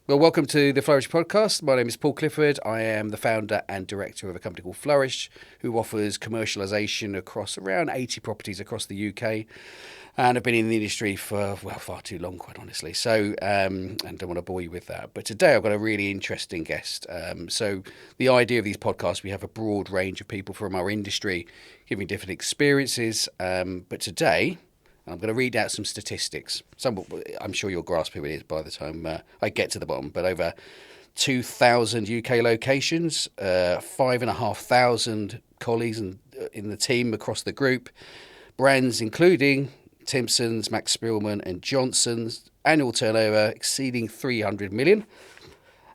Well, welcome to the Flourish Podcast. My name is Paul Clifford. I am the founder and director of a company called Flourish, who offers commercialisation across around 80 properties across the UK. And I've been in the industry for, far too long, quite honestly. So, and don't want to bore you with that. But today I've got a really interesting guest. So the idea of these podcasts, we have a broad range of people from our industry giving different experiences. But today, I'm going to read out some statistics. I'm sure you'll grasp who it is by the time I get to the bottom. But over 2,000 UK locations, 5,500 colleagues in the team across the group, brands including Timpson's, Max Spillman and Johnson's, annual turnover exceeding 300 million.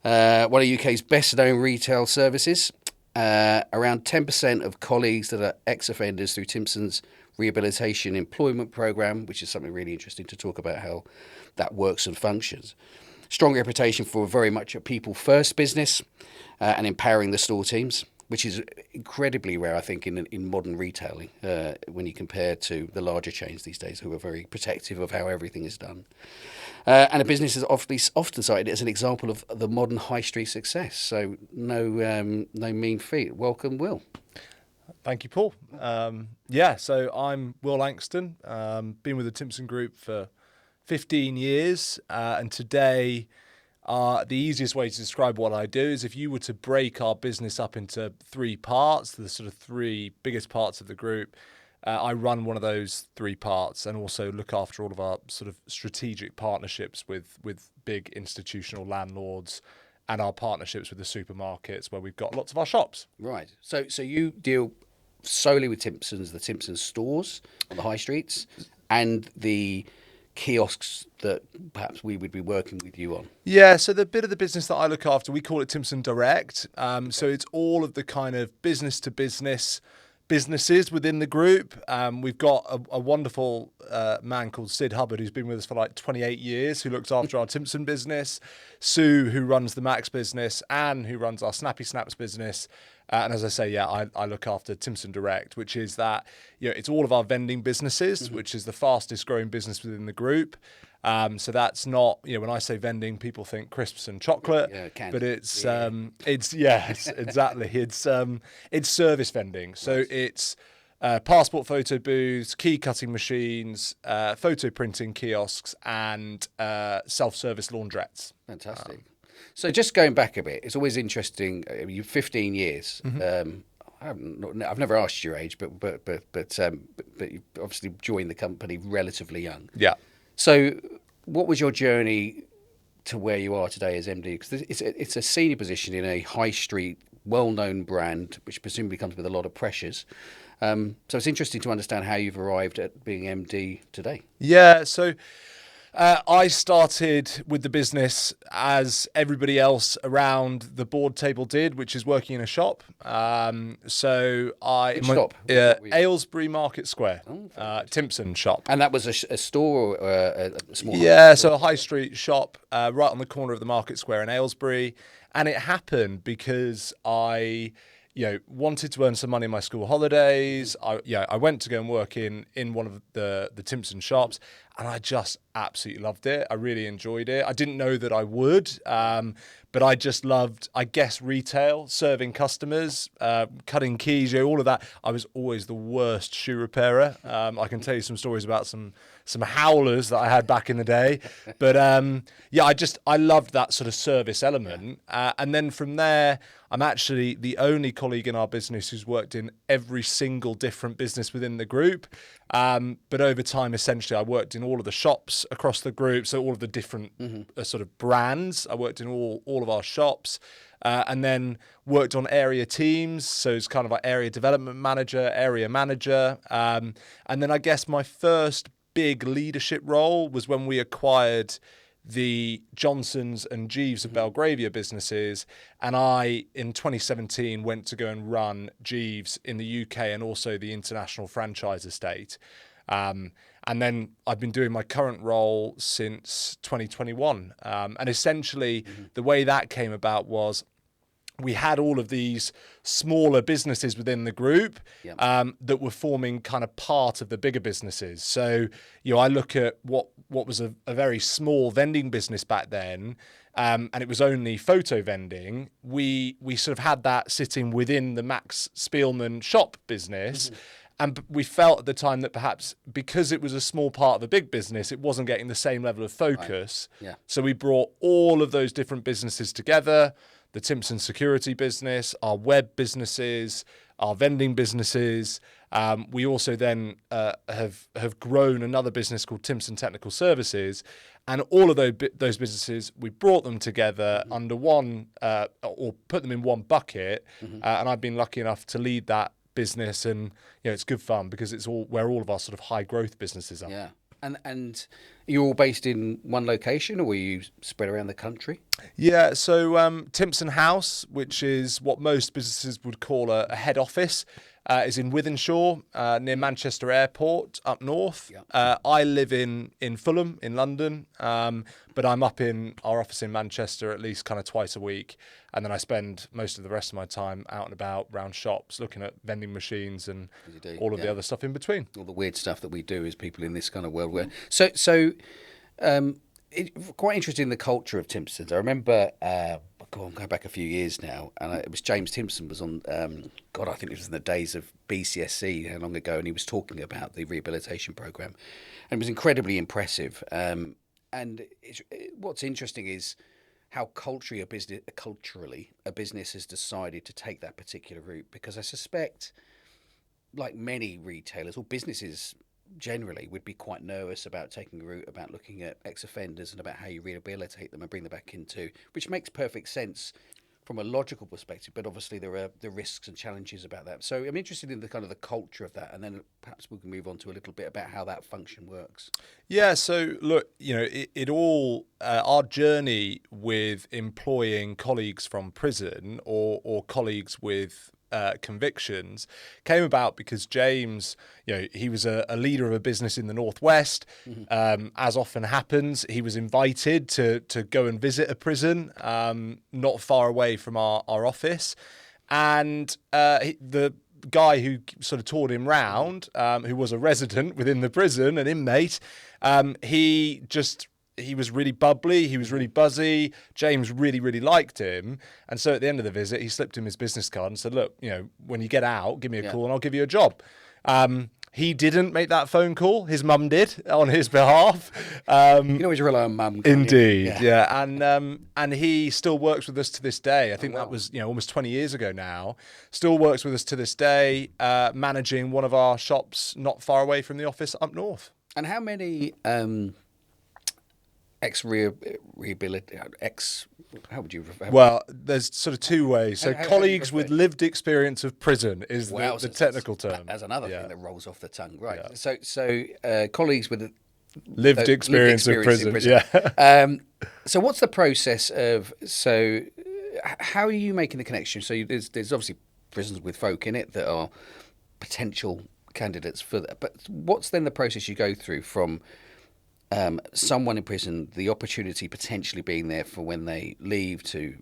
One of UK's best known retail services. Around 10% of colleagues that are ex-offenders through Timpson's rehabilitation employment program, which is something really interesting to talk about how that works and functions. Strong reputation for very much a people-first business and empowering the store teams, which is incredibly rare, I think, in modern retailing when you compare to the larger chains these days who are very protective of how everything is done. And a business is often cited as an example of the modern high street success. So no mean feat. Welcome, Will. Thank you, Paul. So I'm Will Lankston. Been with the Timpson Group for 15 years. And today, the easiest way to describe what I do is if you were to break our business up into three parts, the sort of three biggest parts of the group, I run one of those three parts and also look after all of our sort of strategic partnerships with big institutional landlords and our partnerships with the supermarkets where we've got lots of our shops. Right. So you deal solely with Timpson's, the Timpson stores on the high streets, and the kiosks that perhaps we would be working with you on. Yeah, so the bit of the business that I look after, we call it Timpson Direct. So it's all of the kind of business to businesses within the group. We've got a wonderful man called Sid Hubbard, who's been with us for like 28 years, who looks after our Timpson business, Sue, who runs the Max business, Anne, who runs our Snappy Snaps business. And as I say, I look after Timpson Direct, which is that, it's all of our vending businesses, which is the fastest growing business within the group. So that's not, when I say vending, people think crisps and chocolate, but it's exactly. It's service vending. So it's passport photo booths, key cutting machines, photo printing kiosks, and self-service laundrettes. Fantastic. So just going back a bit, it's always interesting. You're 15 years. Mm-hmm. I've never asked your age, but you obviously joined the company relatively young. Yeah. So what was your journey to where you are today as MD? Because it's a senior position in a high street, well-known brand, which presumably comes with a lot of pressures. So it's interesting to understand how you've arrived at being MD today. Yeah, so I started with the business as everybody else around the board table did, which is working in a shop. Aylesbury Market Square, Timpson shop. And that was a store or a small? Yeah, so a high street shop right on the corner of the Market Square in Aylesbury. And it happened because I wanted to earn some money in my school holidays. I went to go and work in one of the Timpson shops, and I just absolutely loved it. I really enjoyed it. I didn't know that I would, but I just loved, I guess, retail, serving customers, cutting keys, all of that. I was always the worst shoe repairer. I can tell you some stories about some howlers that I had back in the day. But I loved that sort of service element. And then from there, I'm actually the only colleague in our business who's worked in every single different business within the group. But over time, essentially, I worked in all of the shops across the group, so all of the different sort of brands. I worked in all of our shops. And then worked on area teams, so it's kind of like area development manager, area manager. And then I guess my first big leadership role was when we acquired the Johnsons and Jeeves of Belgravia businesses, and I, in 2017, went to go and run Jeeves in the UK and also the international franchise estate. And then I've been doing my current role since 2021. And essentially, the way that came about was we had all of these smaller businesses within the group that were forming kind of part of the bigger businesses. So, I look at what was a very small vending business back then, and it was only photo vending, we sort of had that sitting within the Max Spielman shop business. And we felt at the time that perhaps because it was a small part of a big business, it wasn't getting the same level of focus. Right. Yeah. So we brought all of those different businesses together, the Timpson security business, our web businesses, our vending businesses. We also then have grown another business called Timpson Technical Services. And all of those businesses, we brought them together under one, or put them in one bucket. And I've been lucky enough to lead that business, and it's good fun because it's all where all of our sort of high growth businesses are. Yeah. And you're all based in one location, or were you spread around the country? Yeah, so Timpson House, which is what most businesses would call a head office, is in Wythenshawe, near Manchester Airport, up north. Yeah. I live in Fulham, in London, but I'm up in our office in Manchester at least kind of twice a week. And then I spend most of the rest of my time out and about around shops, looking at vending machines and all of the other stuff in between. All the weird stuff that we do as people in this kind of world. Quite interested in the culture of Timpsons. I remember, going back a few years now, and it was James Timpson was on, I think it was in the days of BCSC, how long ago, and he was talking about the rehabilitation programme. And it was incredibly impressive. What's interesting is how culturally a business has decided to take that particular route, because I suspect, like many retailers or businesses generally, would be quite nervous about taking a route about looking at ex-offenders and about how you rehabilitate them and bring them back into, which makes perfect sense from a logical perspective, but obviously there are the risks and challenges about that. So I'm interested in the kind of the culture of that, and then perhaps we can move on to a little bit about how that function works. Yeah, so look, it all, our journey with employing colleagues from prison or colleagues with convictions came about because James, he was a leader of a business in the Northwest. As often happens, he was invited to go and visit a prison not far away from our office. And the guy who sort of toured him round, who was a resident within the prison, an inmate, he was really bubbly, he was really buzzy. James really, really liked him. And so at the end of the visit, he slipped him his business card and said, look, when you get out, give me a call and I'll give you a job. He didn't make that phone call. His mum did on his behalf. You can always rely on mum. Indeed, yeah. And he still works with us to this day. I think that was almost 20 years ago now. Still works with us to this day, managing one of our shops not far away from the office up north. And how many how would you refer? Well, there's sort of two ways. So colleagues with lived experience of prison is the technical term. That's another thing that rolls off the tongue, right? Yeah. So colleagues with lived experience of prison. Yeah. So what's the process of? So how are you making the connection? So there's obviously prisons with folk in it that are potential candidates for that. But what's then the process you go through from someone in prison, the opportunity potentially being there for when they leave to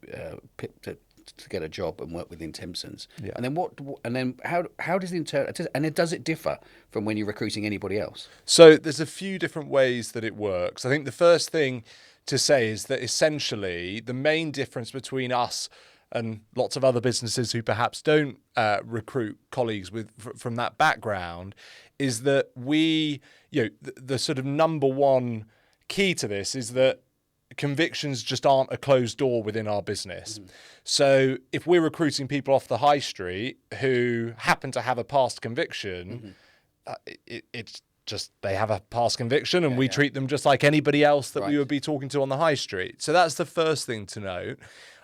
get a job and work within Timpsons, and then how does does it differ from when you're recruiting anybody else? So there's a few different ways that it works. I think the first thing to say is that essentially the main difference between us and lots of other businesses who perhaps don't recruit colleagues from that background is that we, the sort of number one key to this is that convictions just aren't a closed door within our business. So if we're recruiting people off the high street who happen to have a past conviction, it's just they have a past conviction and we treat them just like anybody else that we would be talking to on the high street. So that's the first thing to note.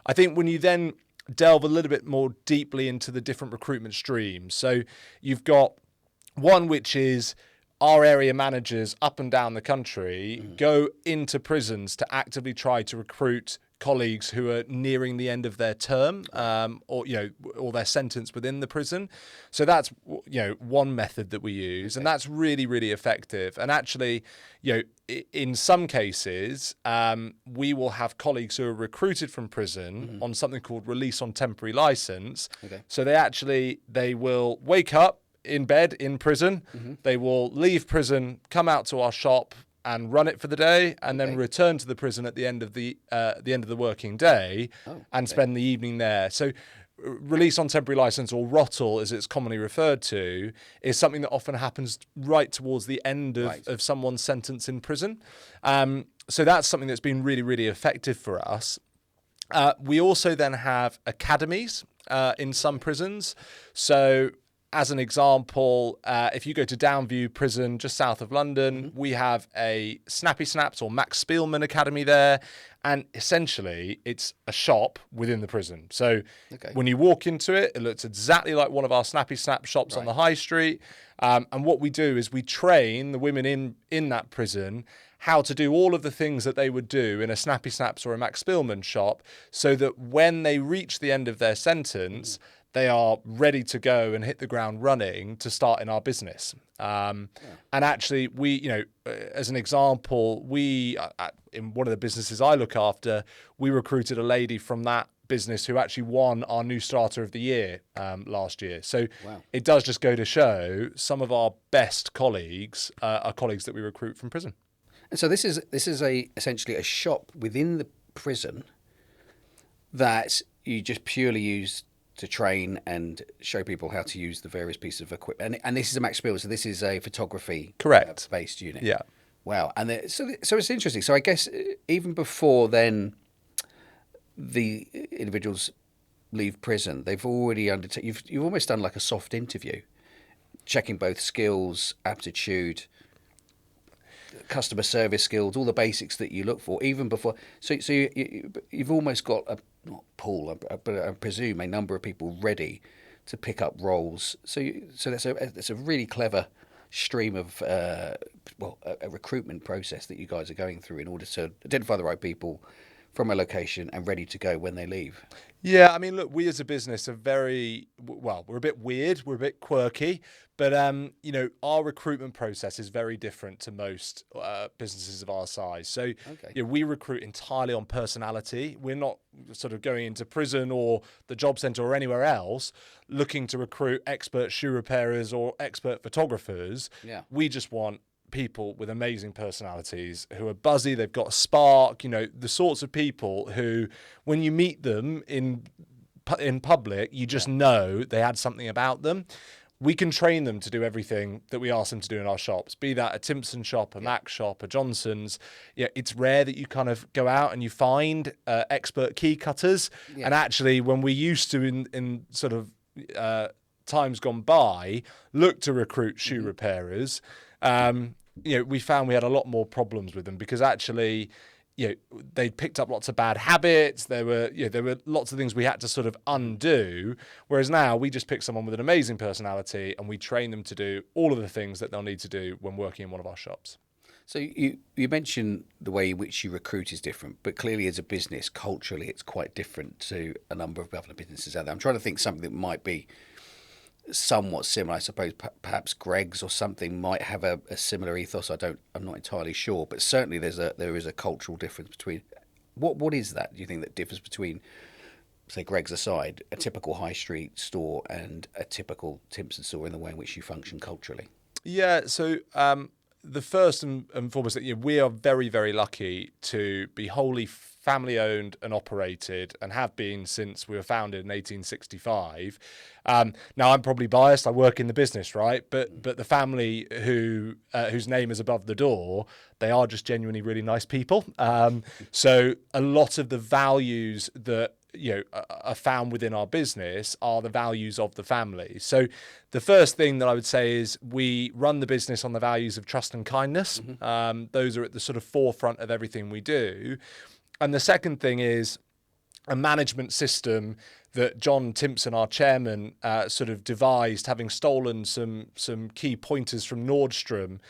I think when you then delve a little bit more deeply into the different recruitment streams, so you've got one which is our area managers up and down the country go into prisons to actively try to recruit colleagues who are nearing the end of their term or their sentence within the prison. So that's one method that we use, and that's really, really effective. And actually, in some cases, we will have colleagues who are recruited from prison on something called release on temporary license. So they will wake up in bed in prison. They will leave prison, come out to our shop, and run it for the day, and then Okay. return to the prison at the end of the working day, and spend the evening there. So release on temporary license, or ROTL as it's commonly referred to, is something that often happens right towards the end of someone's sentence in prison. So that's something that's been really, really effective for us. We also then have academies in some prisons. So as an example, if you go to Downview Prison, just south of London, we have a Snappy Snaps or Max Spielman Academy there. And essentially, it's a shop within the prison. So when you walk into it, it looks exactly like one of our Snappy Snap shops on the high street. And what we do is we train the women in that prison how to do all of the things that they would do in a Snappy Snaps or a Max Spielman shop, so that when they reach the end of their sentence, they are ready to go and hit the ground running to start in our business. And actually, we, as an example, we, in one of the businesses I look after, we recruited a lady from that business who actually won our new starter of the year last year. So it does just go to show some of our best colleagues are colleagues that we recruit from prison. And so this is essentially a shop within the prison that you just purely use to train and show people how to use the various pieces of equipment. And this is a Max Spielman, so this is a photography based unit. Yeah. Wow. And so it's interesting. So I guess even before then the individuals leave prison, they've already undertaken, you've almost done like a soft interview, checking both skills, aptitude, customer service skills, all the basics that you look for, even before. So you've almost got not pool, but I presume a number of people ready to pick up roles. So that's a really clever stream of a recruitment process that you guys are going through in order to identify the right people from a location and ready to go when they leave. Yeah, I mean, look, we as a business are we're a bit weird, we're a bit quirky, but our recruitment process is very different to most businesses of our size. So we recruit entirely on personality. We're not sort of going into prison or the job centre or anywhere else looking to recruit expert shoe repairers or expert photographers. Yeah. We just want people with amazing personalities who are buzzy, they've got a spark, the sorts of people who, when you meet them in public, you just know they had something about them. We can train them to do everything that we ask them to do in our shops, be that a Timpson shop, a Mac shop, a Johnson's. It's rare that you kind of go out and you find expert key cutters. Yeah. And actually, when we used to in sort of times gone by, look to recruit shoe repairers, we found we had a lot more problems with them because actually, they picked up lots of bad habits. There were lots of things we had to sort of undo. Whereas now we just pick someone with an amazing personality and we train them to do all of the things that they'll need to do when working in one of our shops. So you mentioned the way in which you recruit is different, but clearly as a business, culturally, it's quite different to a number of other businesses out there. I'm trying to think something that might be somewhat similar. I suppose perhaps Greg's or something might have a similar ethos. I'm not entirely sure, but certainly there is a cultural difference between. What is that? Do you think that differs between, say, Greg's aside, a typical high street store and a typical Timpson store in the way in which you function culturally? Yeah. So the first and foremost, that we are very, very lucky to be wholly family owned and operated, and have been since we were founded in 1865. Now I'm probably biased. I work in the business, right? But the family whose name is above the door, they are just genuinely really nice people. So a lot of the values that are found within our business are the values of the family. So the first thing that I would say is we run the business on the values of trust and kindness. Mm-hmm. Those are at the sort of forefront of everything we do. And the second thing is a management system that John Timpson, our chairman, sort of devised, having stolen some key pointers from Nordstrom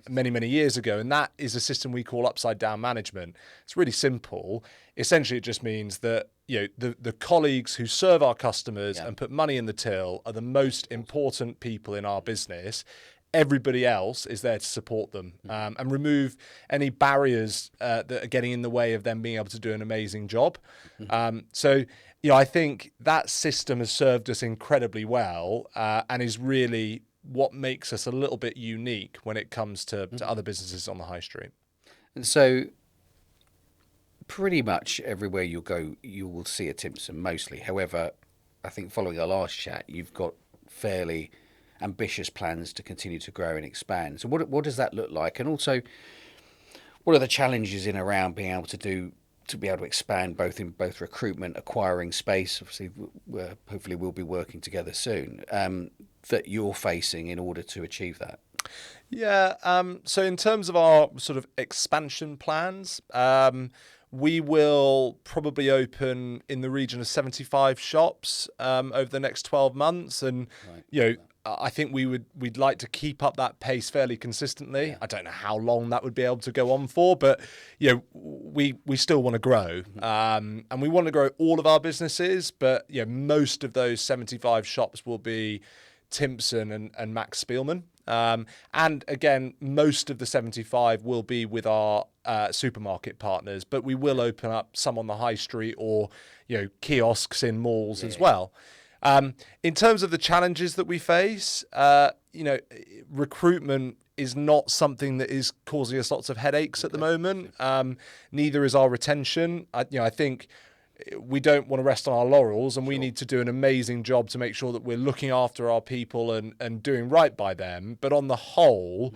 many, many years ago. And that is a system we call upside down management. It's really simple. Essentially, it just means that the colleagues who serve our customers and put money in the till are the most important people in our business. Everybody else is there to support them and remove any barriers that are getting in the way of them being able to do an amazing job. So I think that system has served us incredibly well and is really what makes us a little bit unique when it comes to other businesses on the high street. And so pretty much everywhere you'll go, you will see a Timpson mostly. However, I think following our last chat, you've got fairly ambitious plans to continue to grow and expand. So what does that look like? And also, what are the challenges in around being able to expand both recruitment, acquiring space? Obviously, hopefully we'll be working together soon. That you're facing in order to achieve that. Yeah. So in terms of our sort of expansion plans, we will probably open in the region of 75 shops over the next 12 months, and I think we'd like to keep up that pace fairly consistently. Yeah. I don't know how long that would be able to go on for, but we still want to grow, and we want to grow all of our businesses. But most of those 75 shops will be Timpson and Max Spielman. And again, most of the 75 will be with our supermarket partners, but we will open up some on the high street or kiosks in malls as well. In terms of the challenges that we face, recruitment is not something that is causing us lots of headaches at the moment. Neither is our retention. I think we don't want to rest on our laurels, and we need to do an amazing job to make sure that we're looking after our people and doing right by them. But on the whole,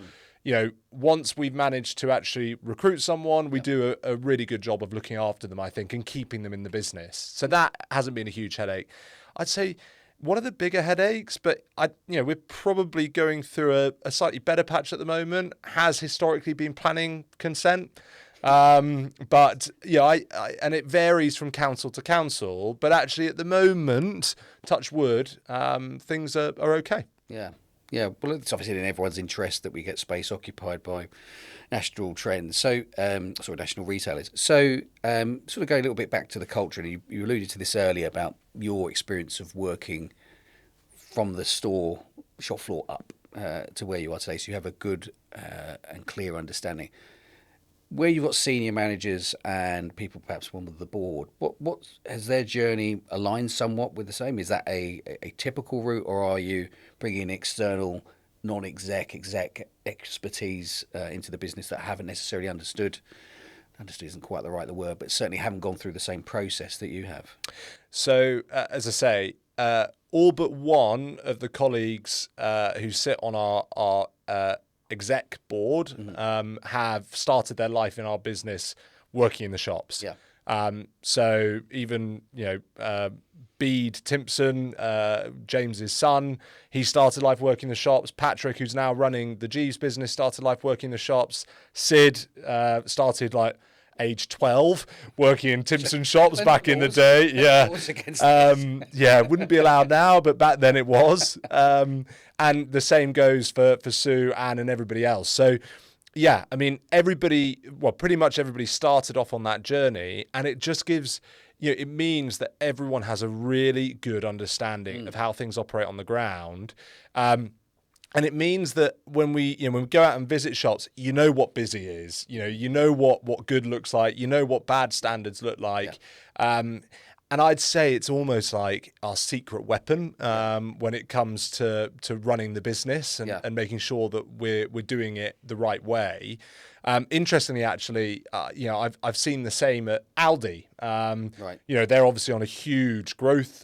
once we've managed to actually recruit someone, we do a really good job of looking after them, I think, and keeping them in the business. So that hasn't been a huge headache. I'd say one of the bigger headaches, but we're probably going through a slightly better patch at the moment, has historically been planning consent. But and it varies from council to council, but actually at the moment, touch wood, things are okay. Yeah, well, it's obviously in everyone's interest that we get space occupied by national trends. So, national retailers. So, sort of going a little bit back to the culture, and you alluded to this earlier about your experience of working from the shop floor up to where you are today. So you have a good and clear understanding. Where you've got senior managers and people perhaps one with the board, what has their journey aligned somewhat with the same? Is that a typical route, or are you bringing external non-exec expertise into the business that haven't necessarily understood isn't quite the right word, but certainly haven't gone through the same process that you have? So, as I say, all but one of the colleagues who sit on our exec board have started their life in our business working in the shops. So even Bede Timpson, James's son, he started life working in the shops. Patrick, who's now running the Jeeves business, started life working in the shops. Sid started age 12 working in Timpson shops back in the day. Wouldn't be allowed now, but back then it was. And the same goes for Sue, Anne, and everybody else. So, I mean, pretty much everybody started off on that journey, and it just gives, it means that everyone has a really good understanding of how things operate on the ground. And it means that when we go out and visit shops, what busy is, what good looks like, what bad standards look like. And I'd say it's almost like our secret weapon when it comes to running the business and making sure that we're doing it the right way. Interestingly, actually, I've seen the same at Aldi. They're obviously on a huge growth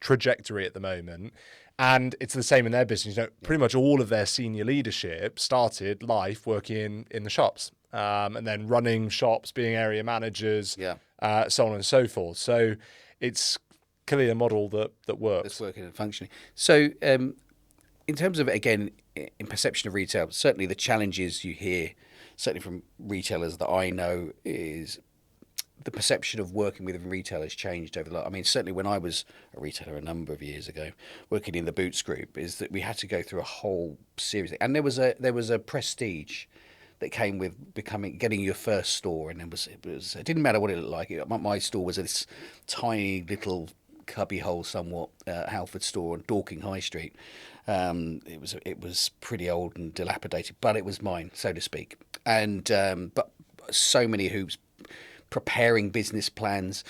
trajectory at the moment. And it's the same in their business. Pretty much all of their senior leadership started life working in the shops, and then running shops, being area managers, so on and so forth. So it's clearly a model that works. It's working and functioning. So in terms of, again, in perception of retail, certainly the challenges you hear, certainly from retailers that I know, is the perception of working with retail has changed over the last. I mean, certainly when I was a retailer a number of years ago, working in the Boots Group, is that we had to go through a whole series, and there was a prestige that came with getting your first store, and it didn't matter what it looked like. My store was this tiny little cubbyhole, somewhat Halford store on Dorking High Street. It was pretty old and dilapidated, but it was mine, so to speak. And but so many hoops, preparing business plans,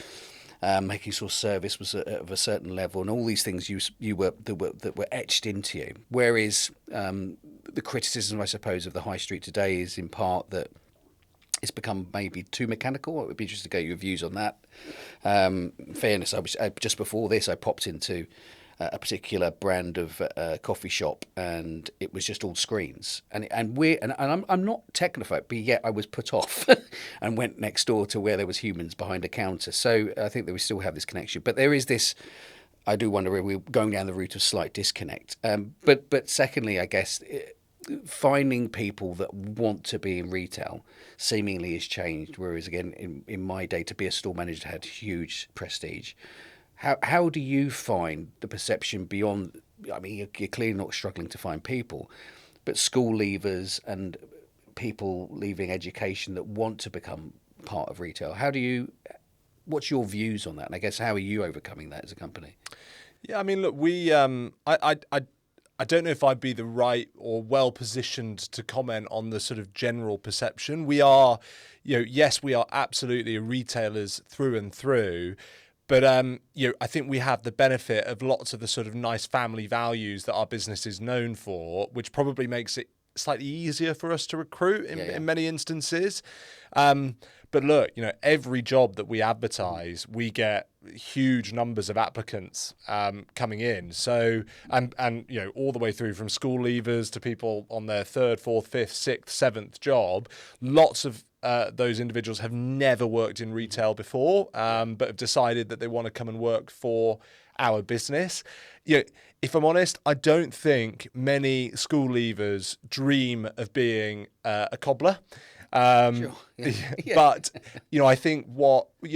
making sure service was of a certain level, and all these things that were etched into you. Whereas the criticism, I suppose, of the high street today is in part that it's become maybe too mechanical. It would be interesting to get your views on that. Fairness, just before this, I popped into a particular brand of coffee shop, and it was just all screens. And I'm not technophobe, but yet I was put off and went next door to where there was humans behind a counter. So I think that we still have this connection. But there is this. I do wonder if we're going down the route of slight disconnect. But secondly, I guess finding people that want to be in retail seemingly has changed. Whereas again, in my day, to be a store manager had huge prestige. How do you find the perception beyond? I mean, you're clearly not struggling to find people, but school leavers and people leaving education that want to become part of retail. What's your views on that? And I guess how are you overcoming that as a company? Yeah, I mean, look, I don't know if I'd be the right or well positioned to comment on the sort of general perception. We are, yes, we are absolutely retailers through and through. But, I think we have the benefit of lots of the sort of nice family values that our business is known for, which probably makes it slightly easier for us to recruit in many instances. But look, every job that we advertise, we get huge numbers of applicants coming in. So, and all the way through from school leavers to people on their third, fourth, fifth, sixth, seventh job, lots of those individuals have never worked in retail before, but have decided that they want to come and work for our business. If I'm honest, I don't think many school leavers dream of being a cobbler. Sure. Yeah. But, I think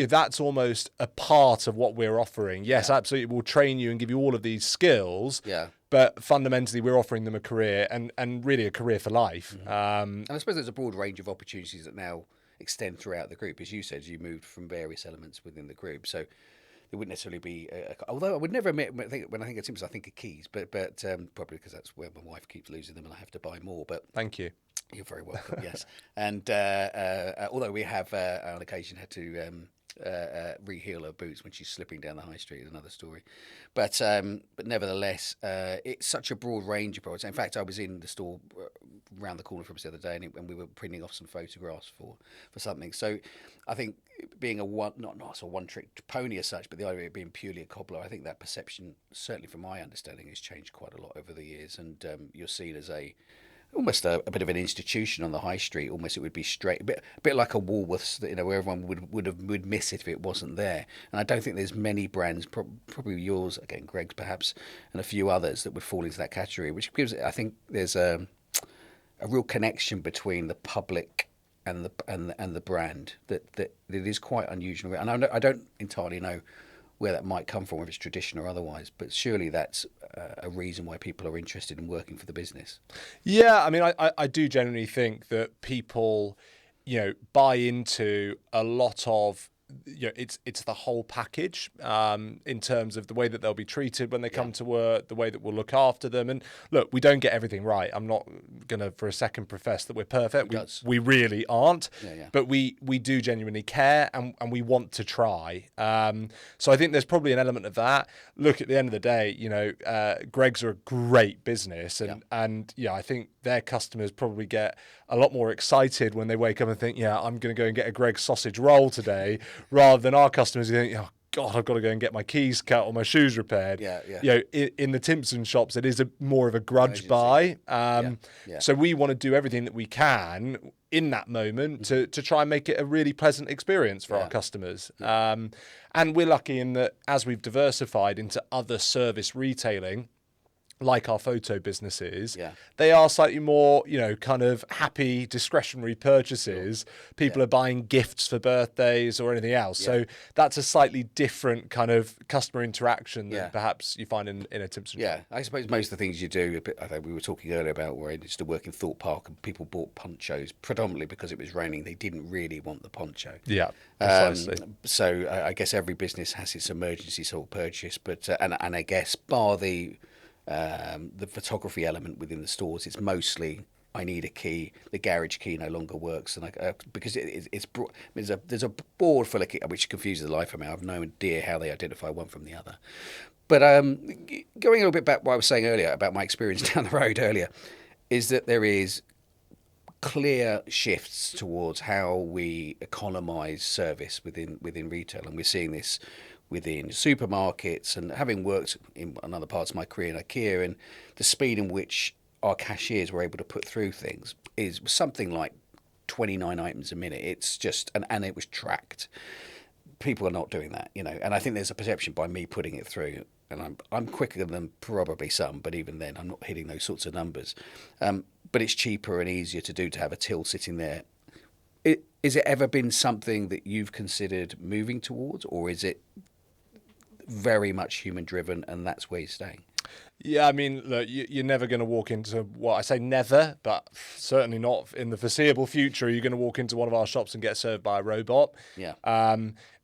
that's almost a part of what we're offering. Yes, absolutely. We'll train you and give you all of these skills. Yeah. But fundamentally, we're offering them a career and really a career for life. Mm-hmm. And I suppose there's a broad range of opportunities that now extend throughout the group. As you said, you moved from various elements within the group. So there wouldn't necessarily be, although I would never admit, when I think of Timpson, I think of keys, but probably because that's where my wife keeps losing them and I have to buy more. But thank you. You're very welcome, yes. And although we have on occasion had to re-heel her boots when she's slipping down the high street, is another story. But nevertheless, it's such a broad range of products. In fact, I was in the store around the corner from us the other day, and we were printing off some photographs for something. So I think being not a one-trick pony as such, but the idea of it being purely a cobbler, I think that perception, certainly from my understanding, has changed quite a lot over the years. And you're seen as almost a bit of an institution on the high street. Almost it would be straight, a bit like a Woolworths, where everyone would miss it if it wasn't there. And I don't think there's many brands, probably yours again, Greg's perhaps, and a few others that would fall into that category. Which gives, I think, there's a real connection between the public and the brand that it is quite unusual. And I don't entirely know where that might come from, if it's tradition or otherwise, but surely that's a reason why people are interested in working for the business. Yeah, I mean, I do generally think that people, buy into a lot of, it's the whole package in terms of the way that they'll be treated when they come to work, the way that we'll look after them. And look, we don't get everything right. I'm not going to for a second profess that we're perfect. We really aren't. But we do genuinely care and we want to try. So I think there's probably an element of that. Look, at the end of the day, Greggs are a great business and I think their customers probably get a lot more excited when they wake up and think, I'm going to go and get a Greggs sausage roll today, rather than our customers who think, oh God, I've got to go and get my keys cut or my shoes repaired. In the Timpson shops, it is more of a grudge buy. So we want to do everything that we can in that moment to try and make it a really pleasant experience for our customers. And we're lucky in that as we've diversified into other service retailing, like our photo businesses, they are slightly more, kind of happy discretionary purchases. People are buying gifts for birthdays or anything else. So that's a slightly different kind of customer interaction than perhaps you find in a Timpson shop. I suppose most of the things you do, I think we were talking earlier about where I used to work in Thorpe Park and people bought ponchos predominantly because it was raining. They didn't really want the poncho. Yeah, precisely. So I guess every business has its emergency sort of purchase, but and I guess bar the photography element within the stores, it's mostly I need a key. The garage key no longer works, and because there's a board full of keys, which confuses the life of me. I've no idea how they identify one from the other. But going a little bit back what I was saying earlier about my experience down the road earlier, is that there is clear shifts towards how we economise service within retail, and we're seeing this within supermarkets. And having worked in another parts of my career in IKEA, and the speed in which our cashiers were able to put through things is something like 29 items a minute. It's just and it was tracked. People are not doing that, and I think there's a perception by me putting it through, and I'm quicker than probably some, but even then I'm not hitting those sorts of numbers. But it's cheaper and easier to do to have a till sitting there. Is it ever been something that you've considered moving towards, or is it very much human driven and that's where you're staying? Yeah, I mean, look, you're never going to walk into, well, I say never, but certainly not in the foreseeable future, you're going to walk into one of our shops and get served by a robot. Yeah.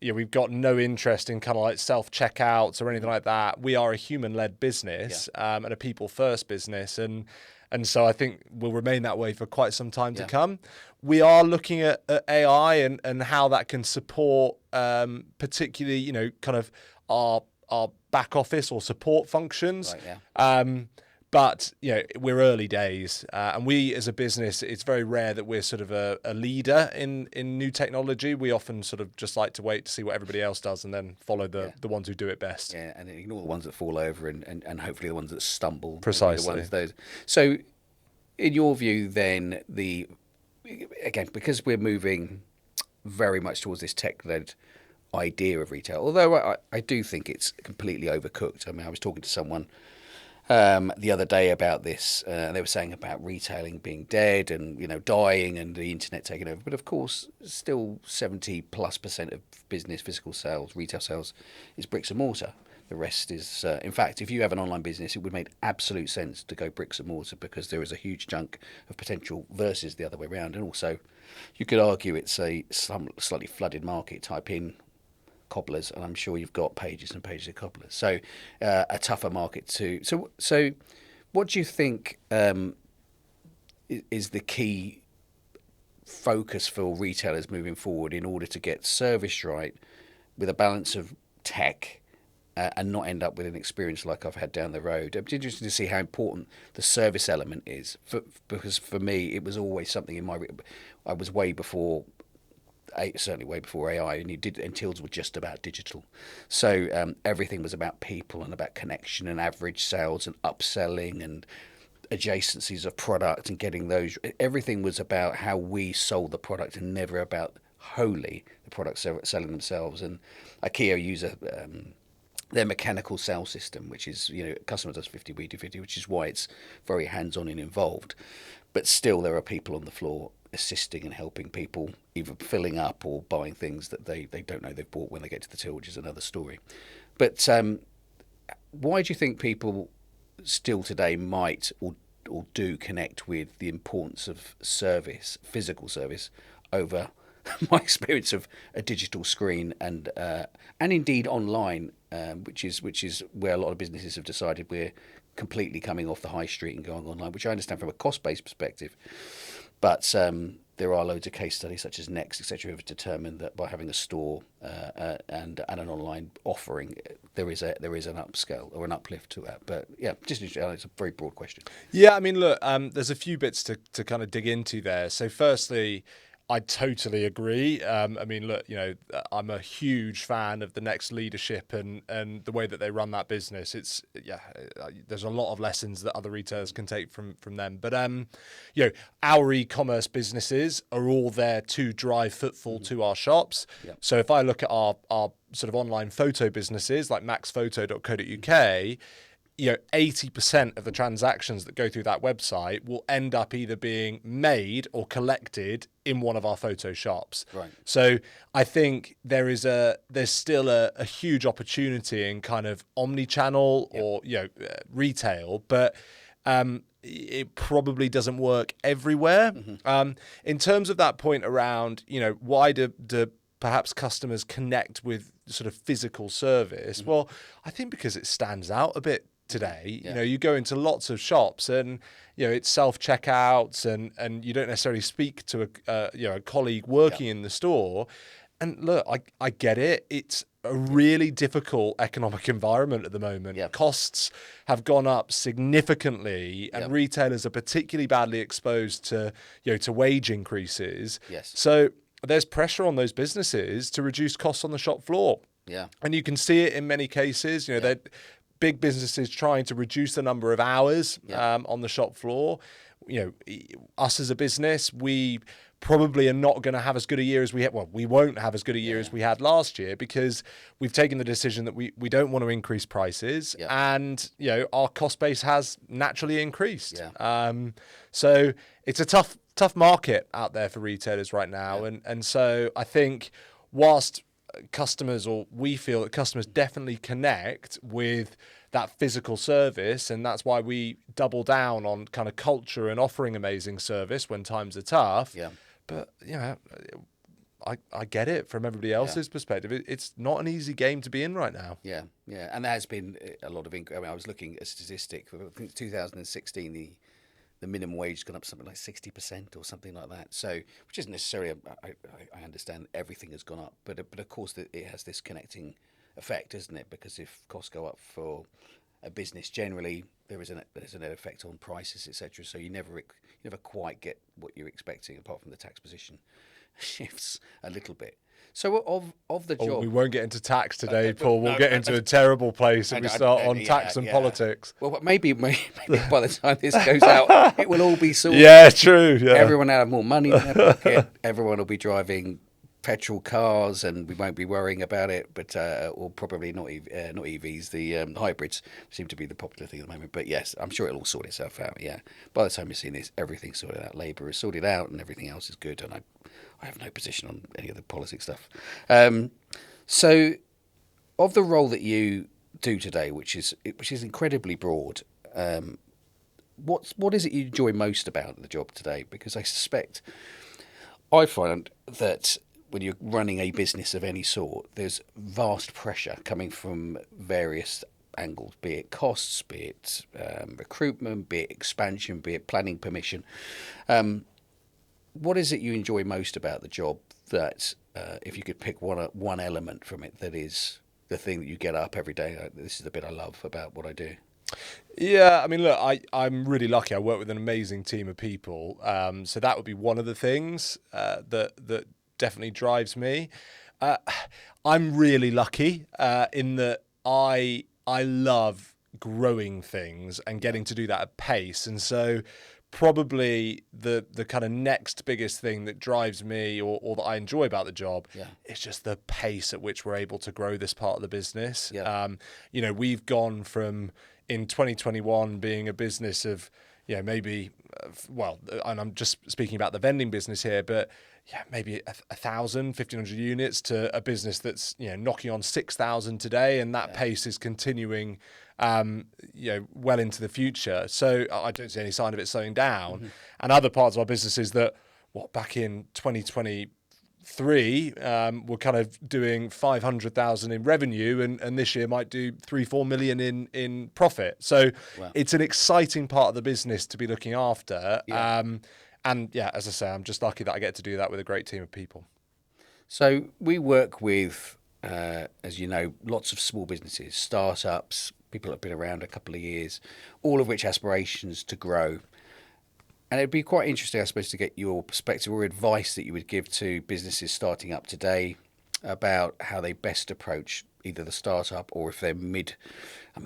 We've got no interest in kind of like self-checkouts or anything like that. We are a human-led business, and a people-first business, and so I think we'll remain that way for quite some time to come. We are looking at AI and how that can support, particularly, kind of our back office or support functions. Right, yeah. But we're early days, and we as a business, it's very rare that we're sort of a leader in new technology. We often sort of just like to wait to see what everybody else does and then follow the ones who do it best. Yeah, and ignore the ones that fall over and hopefully the ones that stumble. Precisely. So, in your view, then, again, because we're moving very much towards this tech-led idea of retail, although I do think it's completely overcooked. I mean, I was talking to someone the other day about this. They were saying about retailing being dead and dying and the internet taking over. But of course, still 70+% of business, physical sales, retail sales is bricks and mortar. The rest is, in fact, if you have an online business, it would make absolute sense to go bricks and mortar because there is a huge chunk of potential versus the other way around. And also, you could argue it's a slightly flooded market. Type in cobblers, and I'm sure you've got pages and pages of cobblers. So a tougher market too. So what do you think is the key focus for retailers moving forward in order to get service right with a balance of tech and not end up with an experience like I've had down the road? I'm interested to see how important the service element is, because for me it was always something I was way before. Certainly way before AI, and tills were just about digital. So everything was about people and about connection and average sales and upselling and adjacencies of product and getting those. Everything was about how we sold the product and never about wholly the product selling themselves. And IKEA use their mechanical sales system, which is, customer does 50, we do 50, which is why it's very hands-on and involved. But still, there are people on the floor assisting and helping people either filling up or buying things that they don't know they've bought when they get to the till, which is another story. But why do you think people still today might or do connect with the importance of service, physical service, over my experience of a digital screen and indeed online, which is where a lot of businesses have decided we're completely coming off the high street and going online, which I understand from a cost-based perspective. But there are loads of case studies such as Next, etc., who have determined that by having a store and an online offering, there is an upscale or an uplift to that. But yeah, just it's a very broad question. Yeah, I mean, look, there's a few bits to kind of dig into there. So firstly, I totally agree. I mean, look, I'm a huge fan of the Next leadership and the way that they run that business. There's a lot of lessons that other retailers can take from them. But our e-commerce businesses are all there to drive footfall to our shops. Yep. So if I look at our sort of online photo businesses like maxphoto.co.uk, 80% of the transactions that go through that website will end up either being made or collected in one of our photo shops. Right. So I think there's still a huge opportunity in kind of omni-channel or retail, but it probably doesn't work everywhere. Mm-hmm. In terms of that point around, why do perhaps customers connect with sort of physical service? Mm-hmm. Well, I think because it stands out a bit today. Yeah. You know, you go into lots of shops and, you know, it's self-checkouts and you don't necessarily speak to a colleague working in the store. And look, I get it. It's a really difficult economic environment at the moment. Yeah. Costs have gone up significantly, and retailers are particularly badly exposed to, you know, to wage increases. Yes. So there's pressure on those businesses to reduce costs on the shop floor. Yeah. And you can see it in many cases. You know, they're big businesses trying to reduce the number of hours on the shop floor. You know, us as a business, we probably are not going to have as good a year as we had. Well, we won't have as good a year as we had last year, because we've taken the decision that we don't want to increase prices, and, you know, our cost base has naturally increased. So it's a tough market out there for retailers right now. And so I think whilst customers, or we feel that customers definitely connect with that physical service, and that's why we double down on kind of culture and offering amazing service when times are tough. But, you know, I get it from everybody else's perspective. It's not an easy game to be in right now. Yeah. And there has been a lot of increase. I mean, I was looking at a statistic. I think 2016, the minimum wage has gone up something like 60% or something like that. So, which isn't necessarily, I understand everything has gone up, but of course it has this connecting effect, isn't it? Because if costs go up for a business generally, there's an effect on prices, etc. So you never quite get what you're expecting, apart from the tax position shifts a little bit. So of the job, we won't get into tax today, Paul. We'll get into a terrible place if we start on tax and politics. Well, maybe by the time this goes out, it will all be sorted. Yeah, true. Yeah. Everyone will have more money in their pocket. Everyone will be driving petrol cars, and we won't be worrying about it. But or probably not EVs. The hybrids seem to be the popular thing at the moment. But yes, I'm sure it'll all sort itself out. Yeah. By the time you're seeing this, everything's sorted out. Labour is sorted out, and everything else is good. And I have no position on any of the politics stuff. So, of the role that you do today, which is incredibly broad, what is it you enjoy most about the job today? Because I find that when you're running a business of any sort, there's vast pressure coming from various angles, be it costs, be it recruitment, be it expansion, be it planning permission. What is it you enjoy most about the job that, if you could pick one element from it, that is the thing that you get up every day? This is the bit I love about what I do. Yeah, I mean, look, I'm really lucky. I work with an amazing team of people. So that would be one of the things that definitely drives me. I'm really lucky in that I love growing things and getting to do that at pace. And so probably the kind of next biggest thing that drives me or that I enjoy about the job is just the pace at which we're able to grow this part of the business. You know, we've gone from, in 2021, being a business of, maybe, and I'm just speaking about the vending business here, but maybe 1,000, 1,500 units to a business that's, knocking on 6,000 today. And that pace is continuing, well into the future. So I don't see any sign of it slowing down. Mm-hmm. And other parts of our businesses that, back in 2023, we're kind of doing 500,000 in revenue, and this year might do 3-4 million in profit. So it's an exciting part of the business to be looking after. And as I say, I'm just lucky that I get to do that with a great team of people. So we work with, as you know, lots of small businesses, startups, people that have been around a couple of years, all of which aspirations to grow. And it'd be quite interesting, I suppose, to get your perspective or advice that you would give to businesses starting up today about how they best approach either the startup, or if they're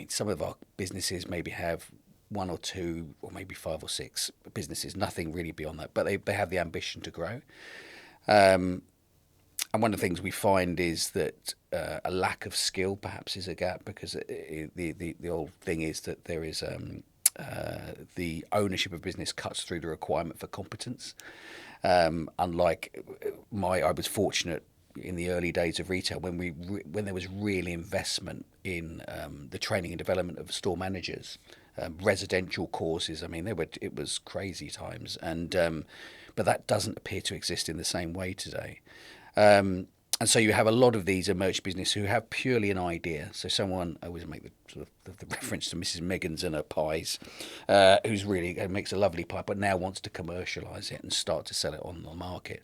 some of our businesses maybe have 1 or 2 or maybe 5 or 6 businesses, nothing really beyond that, but they have the ambition to grow. And one of the things we find is that a lack of skill perhaps is a gap, because the old thing is that there is the ownership of business cuts through the requirement for competence. Unlike I was fortunate in the early days of retail when there was real investment in the training and development of store managers, residential courses. I mean, it was crazy times, and but that doesn't appear to exist in the same way today. And so you have a lot of these emerging business who have purely an idea. So someone, I always make the sort of the reference to Mrs. Meggins and her pies, who's really makes a lovely pie, but now wants to commercialise it and start to sell it on the market.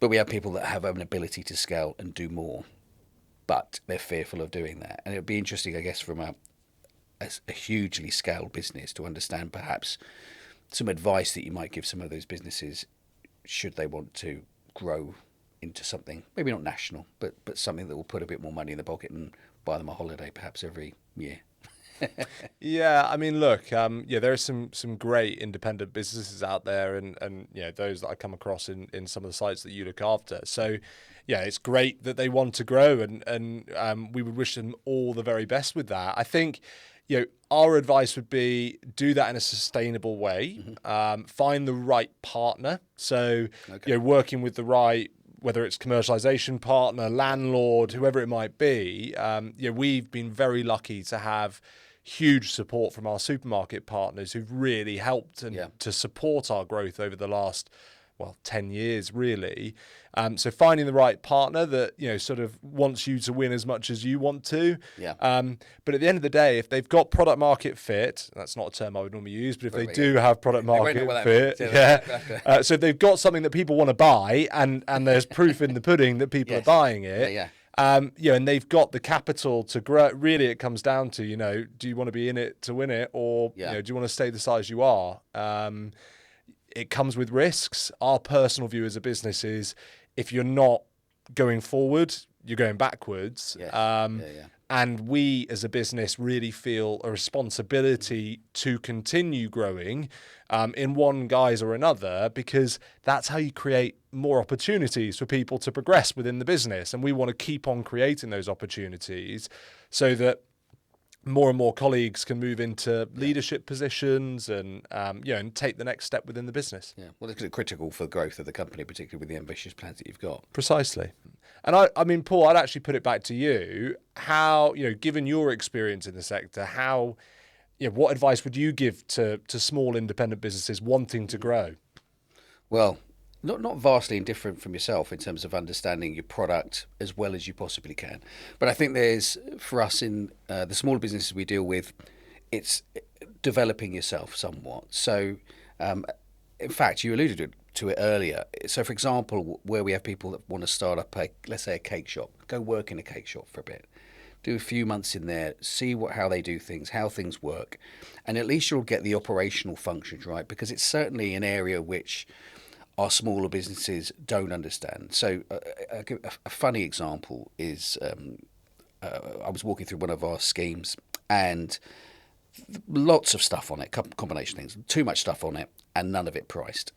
But we have people that have an ability to scale and do more, but they're fearful of doing that. And it would be interesting, I guess, from a hugely scaled business to understand perhaps some advice that you might give some of those businesses should they want to grow into something, maybe not national, but something that will put a bit more money in the pocket and buy them a holiday perhaps every year. Yeah, I mean, look, there are some great independent businesses out there, and those that I come across in some of the sites that you look after. So, yeah, it's great that they want to grow, and we would wish them all the very best with that. I think, our advice would be do that in a sustainable way. Mm-hmm. Find the right partner. So, working with the right, whether it's commercialization partner, landlord, whoever it might be. We've been very lucky to have huge support from our supermarket partners who've really helped to support our growth over the last 10 years, really. So finding the right partner that, sort of wants you to win as much as you want to. Yeah. But at the end of the day, if they've got product market fit, that's not a term I would normally use, but if they do have product market fit, so if they've got something that people want to buy and there's proof in the pudding that people are buying it, and they've got the capital to grow. Really, it comes down to, do you want to be in it to win it, or do you want to stay the size you are? It comes with risks. Our personal view as a business is if you're not going forward, you're going backwards. And we as a business really feel a responsibility to continue growing in one guise or another, because that's how you create more opportunities for people to progress within the business. And we want to keep on creating those opportunities so that more and more colleagues can move into leadership positions and and take the next step within the business. Yeah, well, it's critical for the growth of the company, particularly with the ambitious plans that you've got. Precisely. And I mean, Paul, I'd actually put it back to you. How, given your experience in the sector, what advice would you give to small independent businesses wanting to grow? Well, not vastly indifferent from yourself in terms of understanding your product as well as you possibly can. But I think there's, for us in the smaller businesses we deal with, it's developing yourself somewhat. So, in fact, you alluded to it earlier. So, for example, where we have people that want to start up let's say a cake shop, go work in a cake shop for a bit. Do a few months in there, see how they do things, how things work. And at least you'll get the operational functions right, because it's certainly an area which our smaller businesses don't understand. So a funny example is I was walking through one of our schemes and lots of stuff on it, combination things, too much stuff on it and none of it priced.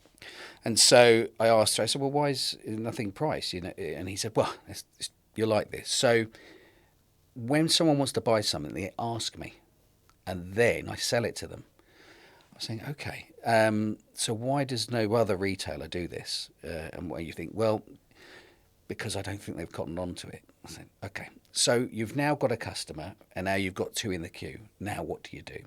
And so I asked her, I said, well, why is nothing priced? And he said, well, you're like this. So when someone wants to buy something, they ask me and then I sell it to them. Saying, okay, so why does no other retailer do this? And what you think, well, because I don't think they've cottoned on to it. I said, okay, so you've now got a customer, and now you've got two in the queue. Now what do you do?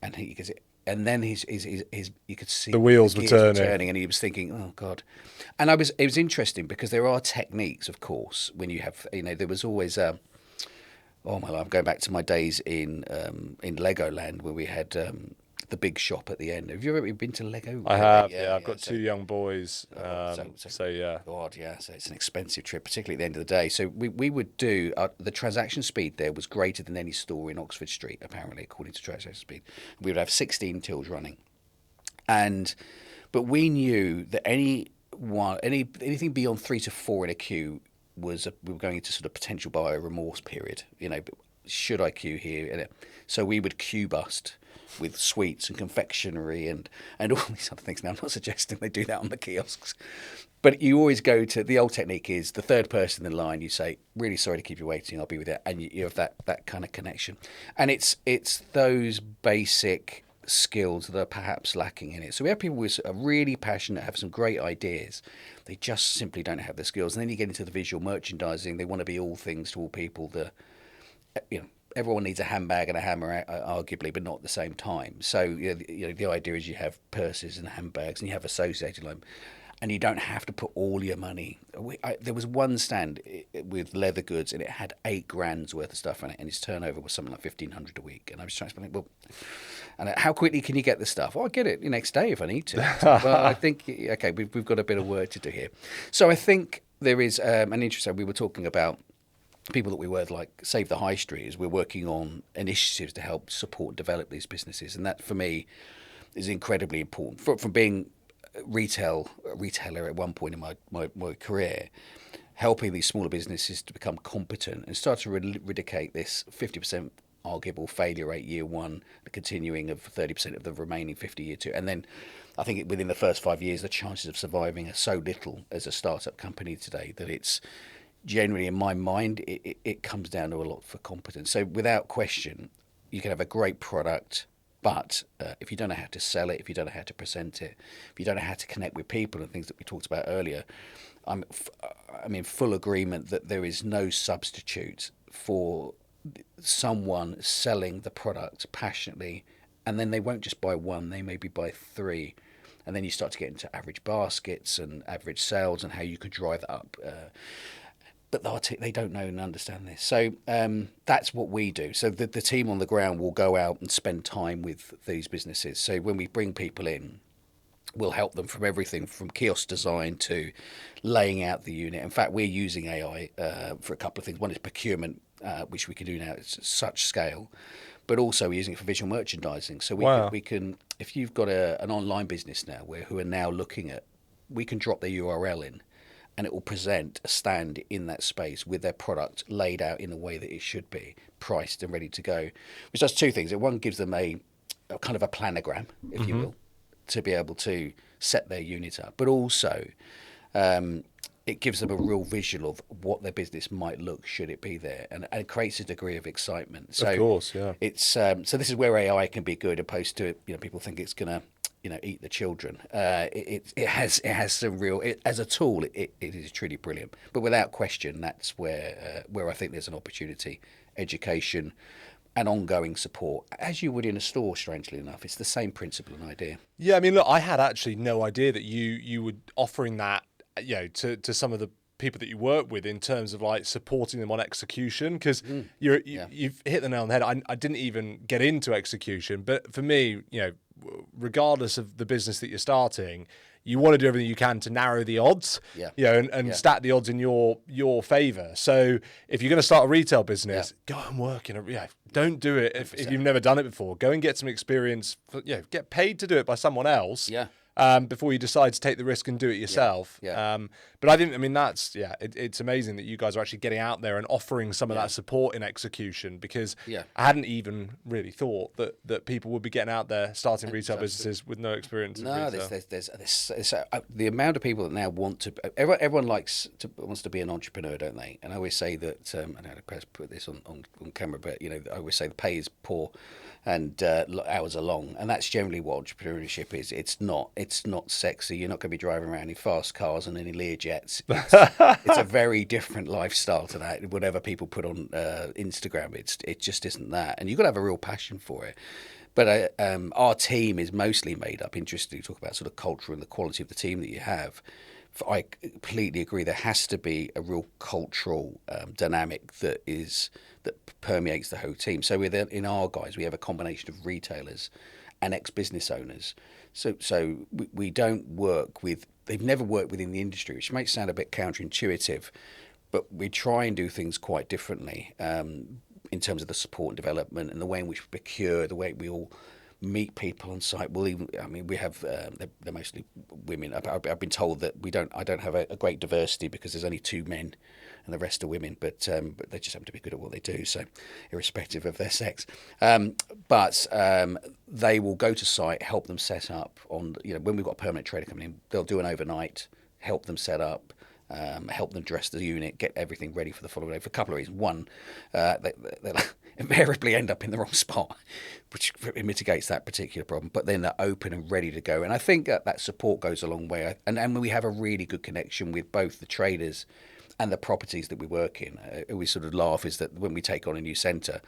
And he goes, and then his you could see the wheels were turning, and he was thinking, oh God. And it was interesting because there are techniques, of course, when you have, there was always oh my life, I'm going back to my days in Legoland where we had the big shop at the end. Have you ever been to Lego? I have, I've got two young boys. So yeah. God, yeah. So it's an expensive trip, particularly at the end of the day. So we would do, the transaction speed there was greater than any store in Oxford Street, apparently, according to transaction speed. We would have 16 tills running. But we knew that anything beyond 3 to 4 in a queue we were going into sort of potential buyer remorse period. Should I queue here? So we would queue bust with sweets and confectionery and all these other things. Now, I'm not suggesting they do that on the kiosks, but you always go to, the old technique is the third person in the line, you say, really sorry to keep you waiting, I'll be with you, and you have that kind of connection. And it's those basic skills that are perhaps lacking in it. So we have people who are really passionate, have some great ideas. They just simply don't have the skills. And then you get into the visual merchandising. They want to be all things to all people. Everyone needs a handbag and a hammer, arguably, but not at the same time. So the idea is you have purses and handbags, and you have associated them. and you don't have to put all your money. There was one stand with leather goods, and it had $8,000 worth of stuff in it, and its turnover was something like $1,500 a week. And I was trying to explain, well, and how quickly can you get the stuff? I'll get it the next day if I need to. Well, I think, okay, we've got a bit of work to do here. So I think there is an interest. We were talking about people that we work like Save the High Street, is we're working on initiatives to help support and develop these businesses, and that for me is incredibly important. From being a retailer at one point in my career, helping these smaller businesses to become competent and start to eradicate this 50% arguable failure rate year one, the continuing of 30% of the remaining 50 year two, and then I think within the first 5 years the chances of surviving are so little as a startup company today that it's generally, in my mind, it comes down to a lot for competence. So without question, you can have a great product, but if you don't know how to sell it, if you don't know how to present it, if you don't know how to connect with people and things that we talked about earlier, I'm in full agreement that there is no substitute for someone selling the product passionately, and then they won't just buy one, they maybe buy three, and then you start to get into average baskets and average sales and how you could drive that up. But they don't know and understand this. So that's what we do. So the team on the ground will go out and spend time with these businesses. So when we bring people in, we'll help them from everything from kiosk design to laying out the unit. In fact, we're using AI for a couple of things. One is procurement, which we can do now at such scale, but also we're using it for visual merchandising. So we can, if you've got an online business now who are now looking at, we can drop their URL in, and it will present a stand in that space with their product laid out in a way that it should be, priced and ready to go, which does two things. One gives them a kind of a planogram, if you will, to be able to set their unit up, but also it gives them a real visual of what their business might look should it be there, and it creates a degree of excitement. So of course, yeah. It's so this is where AI can be good, opposed to people think it's going to eat the children. It has some real, as a tool, it is truly brilliant. But without question, that's where I think there's an opportunity, education and ongoing support, as you would in a store, strangely enough. It's the same principle and idea. Yeah, I mean, look, I had actually no idea that you were offering that, to some of the people that you work with in terms of like supporting them on execution, because you've hit the nail on the head. I didn't even get into execution, but for me, regardless of the business that you're starting, you want to do everything you can to narrow the odds, and stack the odds in your favor. So if you're going to start a retail business, go and work in don't do it if you've never done it before. Go and get some experience. Get paid to do it by someone else. Before you decide to take the risk and do it yourself. But I think, that's, it's amazing that you guys are actually getting out there and offering some of that support in exection, because I hadn't even really thought that people would be getting out there starting retail businesses with no experience. No, there's the amount of people that now want to. Everyone wants to be an entrepreneur, don't they? And I always say that. I don't know how to put this on camera, but I always say the pay is poor and hours are long, and that's generally what entrepreneurship is. It's not sexy. You're not going to be driving around in fast cars and in Learjets. It's a very different lifestyle to that. Whatever people put on Instagram, it just isn't that. And you've got to have a real passion for it. But our team is mostly made up. Interesting to talk about sort of culture and the quality of the team that you have. I completely agree. There has to be a real cultural dynamic that permeates the whole team. So in our guys, we have a combination of retailers and ex-business owners. So we don't work with. They've never worked within the industry, which might sound a bit counterintuitive, but we try and do things quite differently in terms of the support and development and the way in which we procure, the way we all meet people on site. We have they're mostly women. I've been told that I don't have a great diversity because there's only 2 men and the rest are women, but they just happen to be good at what they do, so irrespective of their sex. But they will go to site, help them set up on, when we've got a permanent trader coming in, they'll do an overnight, help them set up, help them dress the unit, get everything ready for the following day for a couple of reasons. One, they'll invariably end up in the wrong spot, which mitigates that particular problem, but then they're open and ready to go. And I think that support goes a long way. And we have a really good connection with both the traders and the properties that we work in. We sort of laugh is that when we take on a new centre,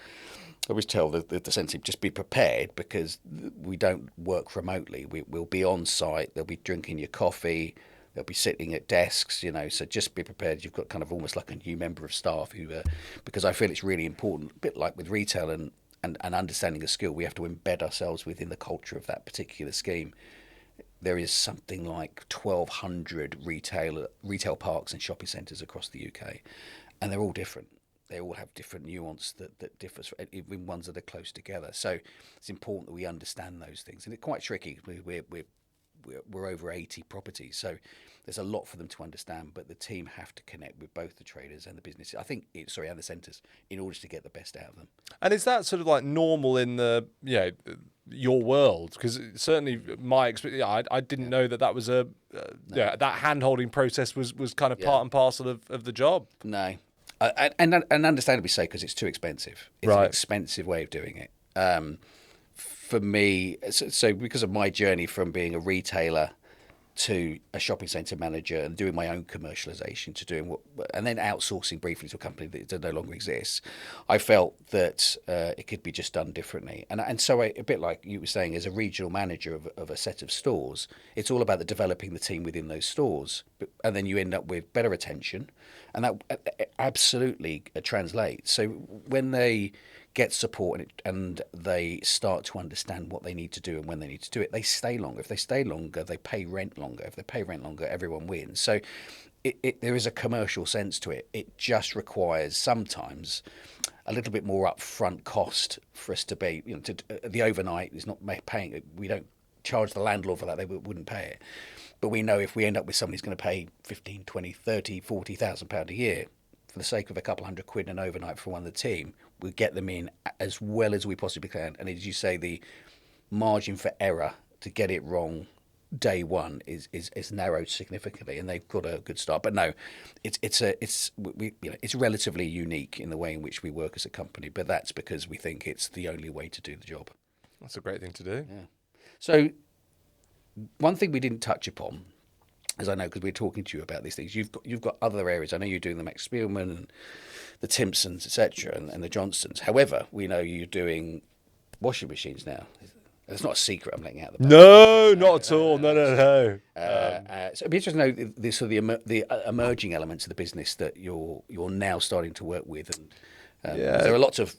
I always tell the centre team, just be prepared, because we don't work remotely. We'll be on site, they'll be drinking your coffee, They'll be sitting at desks, so just be prepared. You've got kind of almost like a new member of staff who, because I feel it's really important, a bit like with retail and understanding a skill, we have to embed ourselves within the culture of that particular scheme. There is something like 1,200 retail parks and shopping centres across the UK, and they're all different. They all have different nuance that differs, even ones that are close together. So it's important that we understand those things, and it's quite tricky. We're over 80 properties, so there's a lot for them to understand. But the team have to connect with both the traders and the businesses. And the centres, in order to get the best out of them. And is that sort of like normal in the your world? Because certainly my experience, I didn't know that was that hand-holding process was kind of part and parcel of the job. No, and understandably so, because it's too expensive. It's an expensive way of doing it. For me, so because of my journey from being a retailer to a shopping centre manager and doing my own commercialisation to doing and then outsourcing briefly to a company that no longer exists, I felt that it could be just done differently. And so a bit like you were saying, as a regional manager of a set of stores, it's all about developing the team within those stores. And then you end up with better attention, and that absolutely translates. So when they get support and they start to understand what they need to do and when they need to do it, they stay longer. If they stay longer, they pay rent longer. If they pay rent longer, everyone wins. So there is a commercial sense to it. It just requires sometimes a little bit more upfront cost for us to be, the overnight is not paying. We don't charge the landlord for that. They wouldn't pay it. But we know if we end up with somebody who's going to pay 15, 20, 30, 40,000 pound a year, for the sake of a couple £100 an overnight for one of the team, we get them in as well as we possibly can. And as you say, the margin for error to get it wrong day one is narrowed significantly, and they've got a good start. But no, it's relatively unique in the way in which we work as a company. But that's because we think it's the only way to do the job. That's a great thing to do. Yeah. So one thing we didn't touch upon, as I know, because we're talking to you about these things, you've got other areas. I know you're doing the Max Spielman and the Timpsons, etc., and the Johnsons. However, we know you're doing washing machines now. It's not a secret I'm letting out the back. No, not at all. No. So it'd be interesting to know the sort of the emerging elements of the business that you're now starting to work with, and there are lots of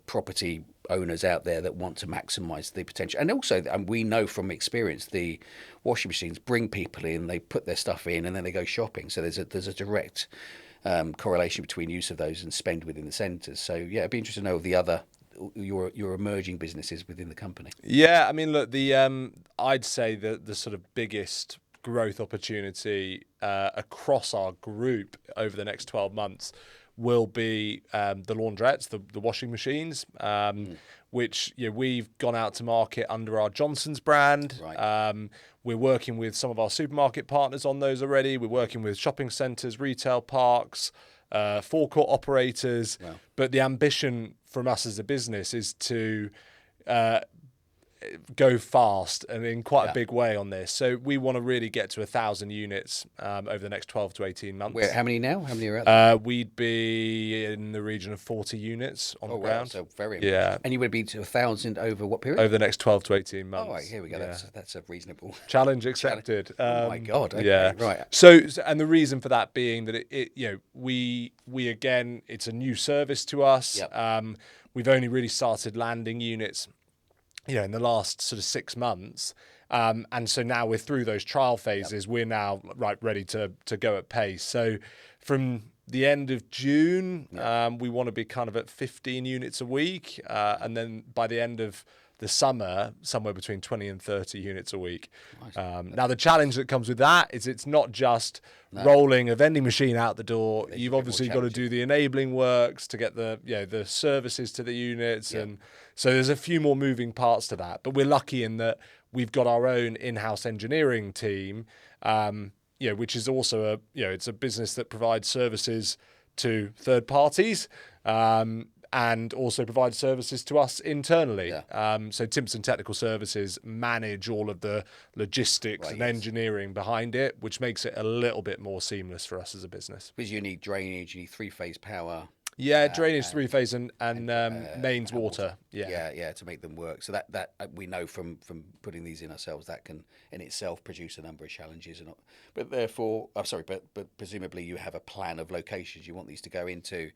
property owners out there that want to maximise the potential, and also, and we know from experience, the washing machines bring people in, they put their stuff in, and then they go shopping. So there's a direct correlation between use of those and spend within the centres. So yeah, it'd be interesting to know the other your emerging businesses within the company. Yeah, I mean, look, I'd say the sort of biggest growth opportunity across our group over the next 12 months will be the laundrettes, the washing machines, which we've gone out to market under our Johnson's brand. Right. We're working with some of our supermarket partners on those already. We're working with shopping centres, retail parks, forecourt operators. Wow. But the ambition from us as a business is to go fast and in quite a big way on this. So we want to really get to 1,000 units over the next 12 to 18 months. How many now? How many are out there? We'd be in the region of 40 units on the ground. So very impressive. And you would be to 1,000 over what period? Over the next 12 to 18 months. Oh, right, here we go. Yeah. That's a reasonable challenge accepted. Oh my God. Okay, yeah. Right. So, and the reason for that being that we again, it's a new service to us. Yep. We've only really started landing units in the last sort of 6 months. And so now we're through those trial phases. We're now ready to go at pace. So from the end of June, we want to be kind of at 15 units a week. And then by the end of the summer, somewhere between 20 and 30 units a week. Nice. Now, the challenge that comes with that is it's not just rolling a vending machine out the door. You've obviously got to do the enabling works to get the services to the units. Yeah. And so there's a few more moving parts to that. But we're lucky in that we've got our own in-house engineering team, which is also it's a business that provides services to third parties. And also provide services to us internally. Yeah. So Timpson Technical Services manage all of the logistics and engineering behind it, which makes it a little bit more seamless for us as a business. Because you need drainage, you need three-phase power. Yeah, drainage, three-phase, and mains water. Yeah, to make them work. So that we know from putting these in ourselves, that can in itself produce a number of challenges. But therefore, but presumably you have a plan of locations you want these to go into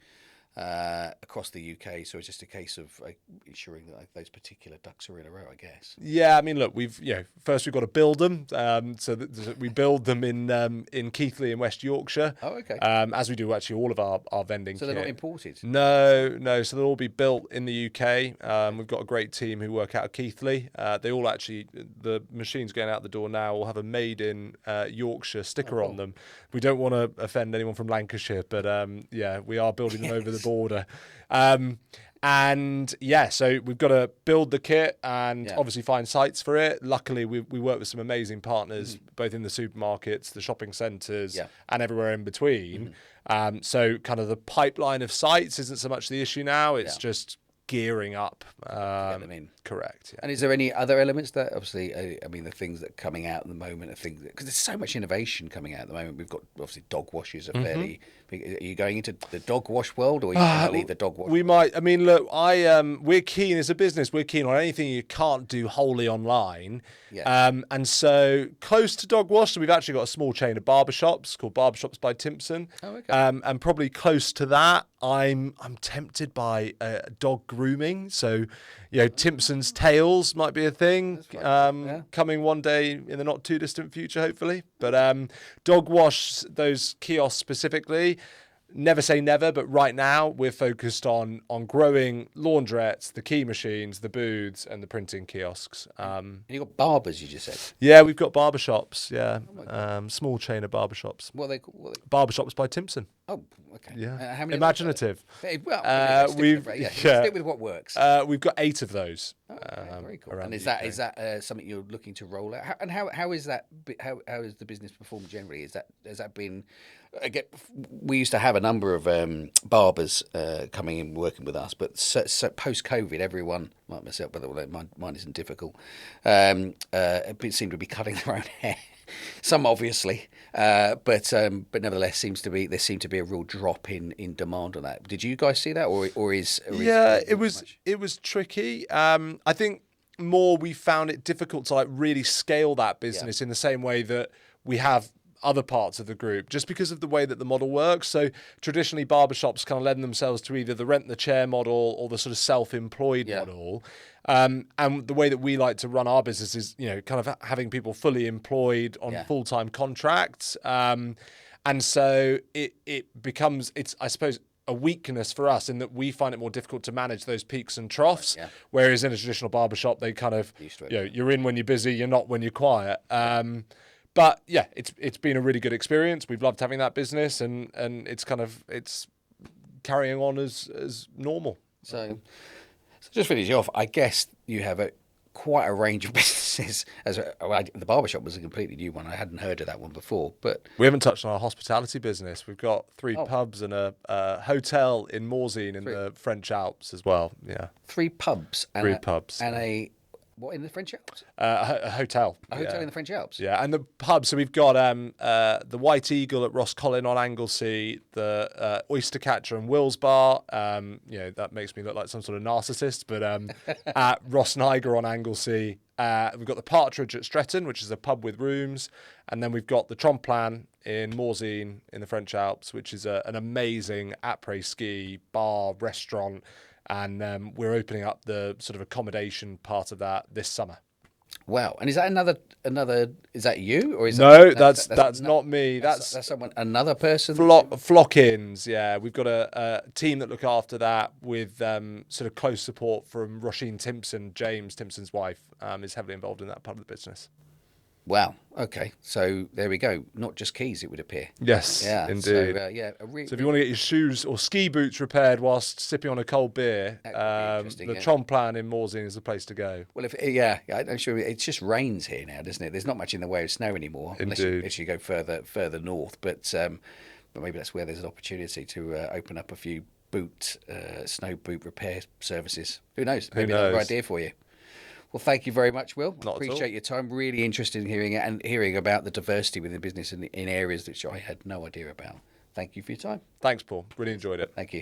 across the UK. So it's just a case of ensuring that those particular ducks are in a row, I guess. Yeah, I mean, look, first we've got to build them. So we build them in Keighley in West Yorkshire. Oh, okay. As we do actually all of our vending. So they're not imported. No. So they'll all be built in the UK. We've got a great team who work out of Keighley. They all actually, the machines going out the door now will have a made in Yorkshire sticker on them. We don't want to offend anyone from Lancashire, but we are building them over the border. And so we've got to build the kit and obviously find sites for it. Luckily, we work with some amazing partners, both in the supermarkets, the shopping centres, and everywhere in between. So kind of the pipeline of sites isn't so much the issue now. It's just gearing up. Get them in. Correct. Yeah. And is there any other elements that, obviously, I mean, the things that are coming out at the moment are things because there's so much innovation coming out at the moment. We've got obviously dog washes are fairly. Are you going into the dog wash world, or are you going to leave the dog wash? We might. I mean, look, we're keen as a business. We're keen on anything you can't do wholly online. Yeah. And so close to dog wash, so we've actually got a small chain of barbershops called Barbershops by Timpson. Oh, okay. And probably close to that, I'm tempted by dog grooming. So, Timpson's Tails might be a thing coming one day in the not too distant future, hopefully. But dog wash, those kiosks specifically, never say never, but right now we're focused on growing laundrettes, the key machines, the booths, and the printing kiosks. And you got barbers, you just said. Yeah, we've got barbershops. Yeah, small chain of barbershops. What are they? Barbershops by Timpson. Oh, okay. Yeah, how many imaginative. Well, stick with what works. We've got 8 of those. Very cool. And is that something you're looking to roll out? How is that? How is the business performed generally? Has that been? Again, we used to have a number of barbers coming in working with us, but so post COVID, everyone like myself, but mine isn't difficult. Seem to be cutting their own hair. Some obviously, but nevertheless, there seemed to be a real drop in demand on that. Did you guys see that, or is it was tricky. I think more we found it difficult to really scale that business in the same way that we have other parts of the group, just because of the way that the model works. So traditionally, barbershops kind of lend themselves to either the rent the chair model or the sort of self-employed model. And the way that we like to run our business is, kind of having people fully employed on full-time contracts. And so it becomes, I suppose, a weakness for us in that we find it more difficult to manage those peaks and troughs. Right, whereas in a traditional barbershop, they kind of, you're in when you're busy, you're not when you're quiet. But it's been a really good experience. We've loved having that business, and it's carrying on as normal. So just finish off. I guess you have quite a range of businesses. The barbershop was a completely new one. I hadn't heard of that one before. But we haven't touched on our hospitality business. We've got 3 pubs and a hotel in Morzine in the French Alps as well. Yeah, 3 pubs. And 3 pubs and a. What, in the French Alps? A hotel. A hotel in the French Alps? Yeah, and the pub. So we've got the White Eagle at Roscollin on Anglesey, the Oyster Catcher and Will's Bar. That makes me look like some sort of narcissist, but at Ross Niger on Anglesey. We've got the Partridge at Stretton, which is a pub with rooms. And then we've got the Tromplan in Morzine in the French Alps, which is an amazing après-ski bar, restaurant. And we're opening up the sort of accommodation part of that this summer. Wow! And is that another? Is that you or is that's not me? That's someone, another person. Flockins, yeah. We've got a team that look after that with sort of close support from Roisin Timpson. James Timpson's wife is heavily involved in that part of the business. Wow. Okay. So there we go. Not just keys, it would appear. Yes. Yeah. Indeed. So, so if you want to get your shoes or ski boots repaired whilst sipping on a cold beer, the Tromplan in Morzine is the place to go. Well, I'm sure it just rains here now, doesn't it? There's not much in the way of snow anymore, unless you go further north. But maybe that's where there's an opportunity to open up a few snow boot repair services. Who knows? Maybe that's an idea for you. Well, thank you very much, Will. Appreciate your time. Really interested in hearing it and hearing about the diversity within the business in areas that I had no idea about. Thank you for your time. Thanks, Paul. Really enjoyed it. Thank you.